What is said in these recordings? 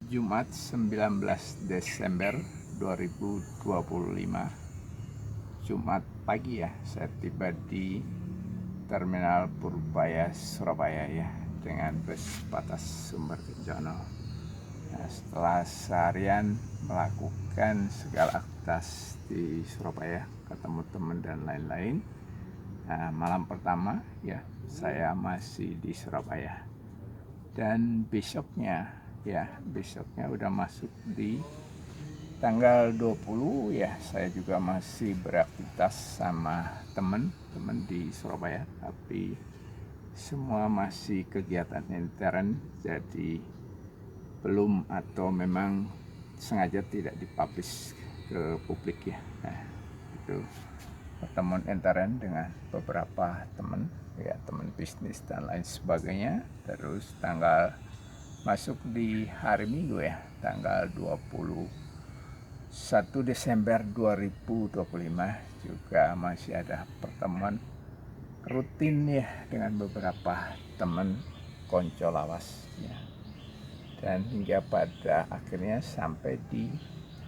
Jumat 19 Desember 2025, Jumat pagi ya, saya tiba di Terminal Purbaya Surabaya ya dengan bus Patas Sumber Kencono. Nah, setelah seharian melakukan segala aktivitas di Surabaya, ketemu teman dan lain-lain. Nah, malam pertama ya saya masih di Surabaya, dan besoknya udah masuk di tanggal 20 ya, saya juga masih beraktivitas sama teman-teman di Surabaya, tapi semua masih kegiatan intern, jadi belum atau memang sengaja tidak dipublish ke publik ya. Nah, itu pertemuan intern dengan beberapa teman ya, teman bisnis dan lain sebagainya. Terus tanggal masuk di hari Minggu ya, tanggal 21 Desember 2025 juga masih ada pertemuan rutin ya dengan beberapa teman konco lawas ya. Dan hingga pada akhirnya sampai di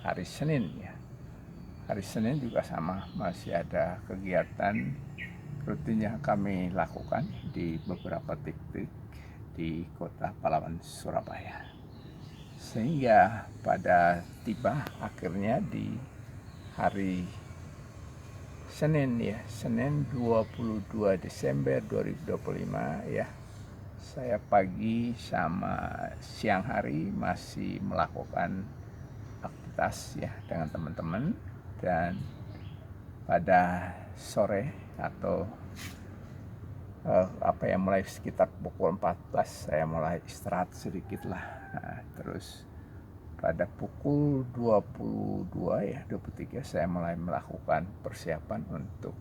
hari Senin ya. Hari Senin juga sama, masih ada kegiatan rutin yang kami lakukan di beberapa titik di Kota Pahlawan, Surabaya. Sehingga pada tiba akhirnya di hari Senin ya, Senin 22 Desember 2025 ya, saya pagi sama siang hari masih melakukan aktivitas ya dengan teman-teman, dan pada sore atau mulai sekitar pukul 14 saya mulai istirahat sedikit lah. Nah, terus pada pukul 22 ya 23 saya mulai melakukan persiapan untuk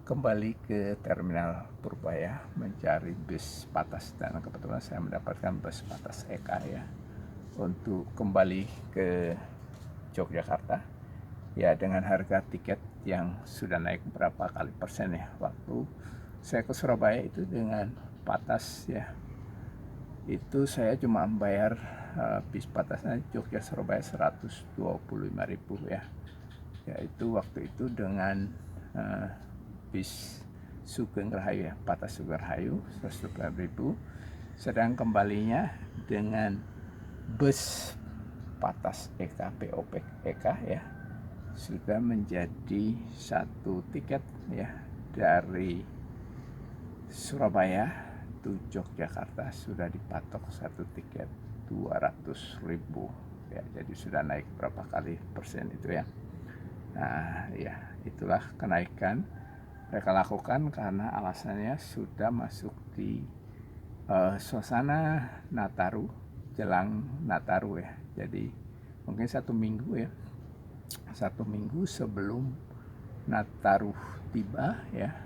kembali ke Terminal Purbaya mencari bus Patas, dan kebetulan saya mendapatkan bus Patas Eka ya untuk kembali ke Yogyakarta ya, dengan harga tiket yang sudah naik berapa kali persen ya. Waktu saya ke Surabaya itu dengan Patas ya, itu saya cuma membayar bis Patasnya Jogja Surabaya 125.000 ya. Yaitu waktu itu dengan bis Sugeng Rahayu ya, Patas Sugeng Rahayu 125.000. Sedang kembalinya dengan bus Patas Eka POP Eka ya, sudah menjadi satu tiket ya, dari Surabaya to Yogyakarta sudah dipatok satu tiket 200.000 ya, jadi sudah naik berapa kali persen itu ya. Nah ya, itulah kenaikan mereka lakukan karena alasannya sudah masuk di suasana Nataru, jelang Nataru ya. Jadi mungkin satu minggu sebelum Nataru tiba ya,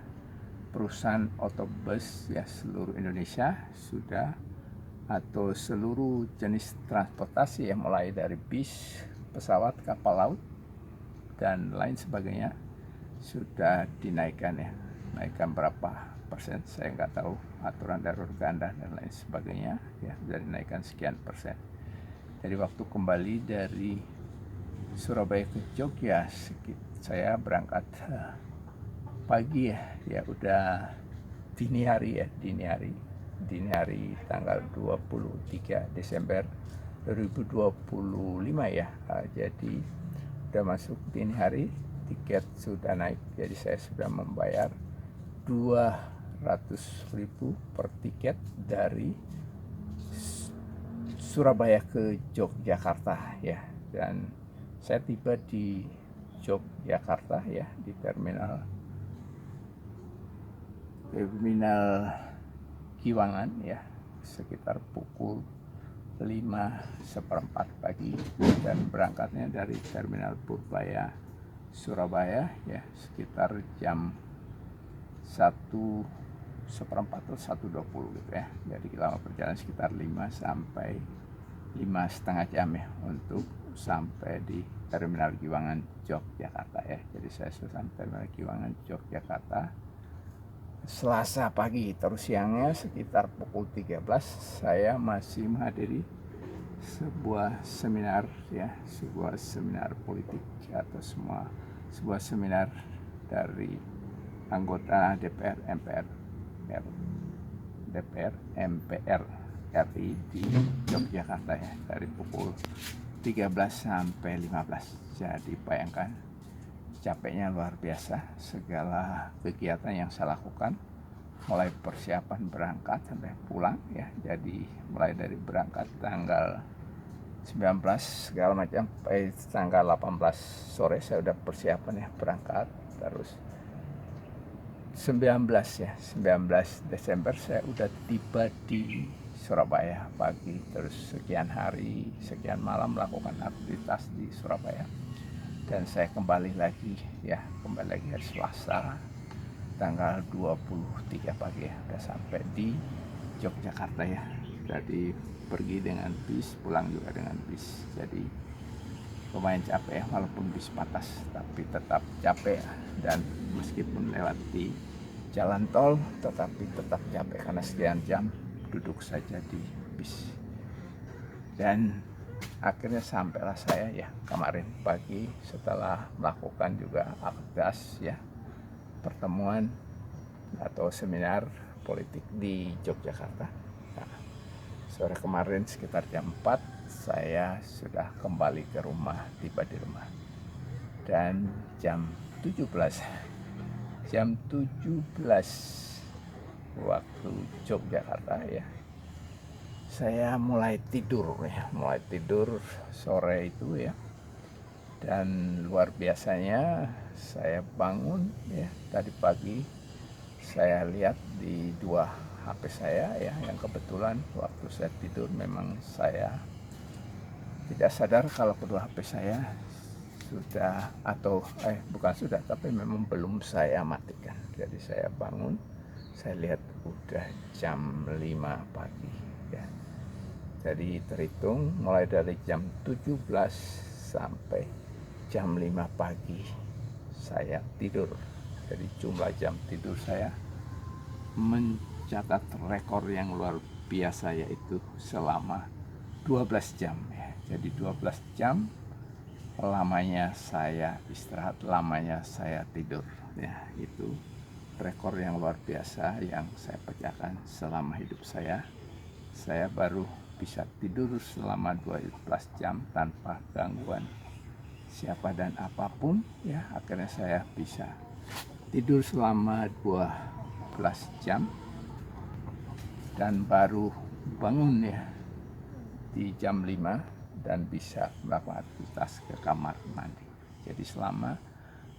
perusahaan otobus ya seluruh Indonesia sudah, atau seluruh jenis transportasi ya, mulai dari bis, pesawat, kapal laut dan lain sebagainya sudah dinaikkan ya. Naikkan berapa persen saya nggak tahu, aturan dari Organda dan lain sebagainya ya, sudah dinaikkan sekian persen. Jadi waktu kembali dari Surabaya ke Jogja, saya berangkat pagi ya udah dini hari tanggal 23 Desember 2025 ya. Jadi udah masuk dini hari, tiket sudah naik, jadi saya sudah membayar 200.000 per tiket dari Surabaya ke Yogyakarta ya. Dan saya tiba di Yogyakarta ya, di terminal Giwangan ya, sekitar pukul 5:15 pagi, dan berangkatnya dari Terminal Purbaya Surabaya ya sekitar jam 1:15 atau 1:20 gitu ya. Jadi lama perjalanan sekitar 5 sampai 5,5 jam ya untuk sampai di Terminal Giwangan Yogyakarta ya. Jadi saya sudah sampai Terminal Giwangan Yogyakarta Selasa pagi. Terus siangnya sekitar pukul 13 saya masih menghadiri sebuah seminar ya, sebuah seminar politik atau sebuah seminar dari anggota DPR MPR RI di Yogyakarta ya, dari pukul 13 sampai 15. Jadi bayangkan capeknya luar biasa, segala kegiatan yang saya lakukan mulai persiapan berangkat sampai pulang ya. Jadi mulai dari berangkat tanggal 19 segala macam, tanggal 18 sore saya udah persiapan ya berangkat. Terus 19 ya, 19 Desember saya udah tiba di Surabaya pagi. Terus sekian hari, sekian malam melakukan aktivitas di Surabaya. Dan saya kembali lagi hari Selasa tanggal 23 pagi ya, udah sampai di Yogyakarta ya. Jadi pergi dengan bis, pulang juga dengan bis. Jadi lumayan capek ya, walaupun bis patas tapi tetap capek. Dan meskipun lewati jalan tol tetapi tetap capek karena sekian jam duduk saja di bis. Dan akhirnya sampailah saya ya kemarin pagi setelah melakukan juga aktivitas ya, pertemuan atau seminar politik di Yogyakarta. Nah, sore kemarin sekitar jam 4 saya sudah kembali ke rumah, tiba di rumah. Dan jam 17 waktu Yogyakarta ya, saya mulai tidur sore itu ya. Dan luar biasanya saya bangun ya tadi pagi, saya lihat di dua HP saya ya, yang kebetulan waktu saya tidur memang saya tidak sadar kalau kedua HP saya sudah tapi memang belum saya matikan. Jadi saya bangun, saya lihat udah jam 5 pagi ya. Jadi terhitung mulai dari jam 17 sampai jam 5 pagi saya tidur. Jadi jumlah jam tidur saya mencatat rekor yang luar biasa, yaitu selama 12 jam ya. Jadi 12 jam lamanya saya istirahat, lamanya saya tidur ya. Itu rekor yang luar biasa yang saya pecahkan selama hidup saya. Saya baru bisa tidur selama 12 jam tanpa gangguan siapa dan apapun ya. Akhirnya saya bisa tidur selama 12 jam dan baru bangun ya di jam 5 dan bisa melakukan aktivitas ke kamar mandi. Jadi selama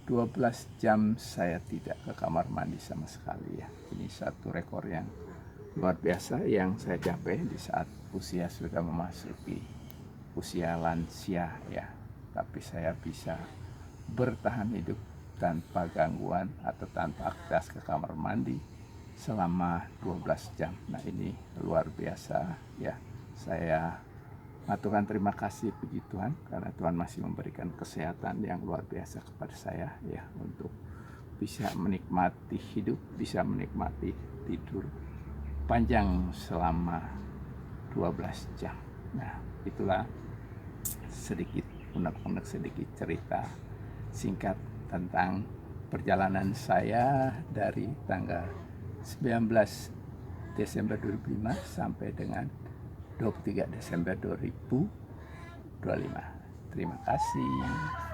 12 jam saya tidak ke kamar mandi sama sekali ya. Ini satu rekor yang luar biasa yang saya capai di saat usia sudah memasuki usia lansia ya. Tapi saya bisa bertahan hidup tanpa gangguan atau tanpa aktivitas ke kamar mandi selama 12 jam. Nah, ini luar biasa ya. Saya maturkan terima kasih puji Tuhan karena Tuhan masih memberikan kesehatan yang luar biasa kepada saya ya, untuk bisa menikmati hidup, bisa menikmati tidur panjang selama 12 jam. Nah, itulah sedikit unek-unek, sedikit cerita singkat tentang perjalanan saya dari tanggal 19 Desember 2005 sampai dengan 23 Desember 2025. Terima kasih.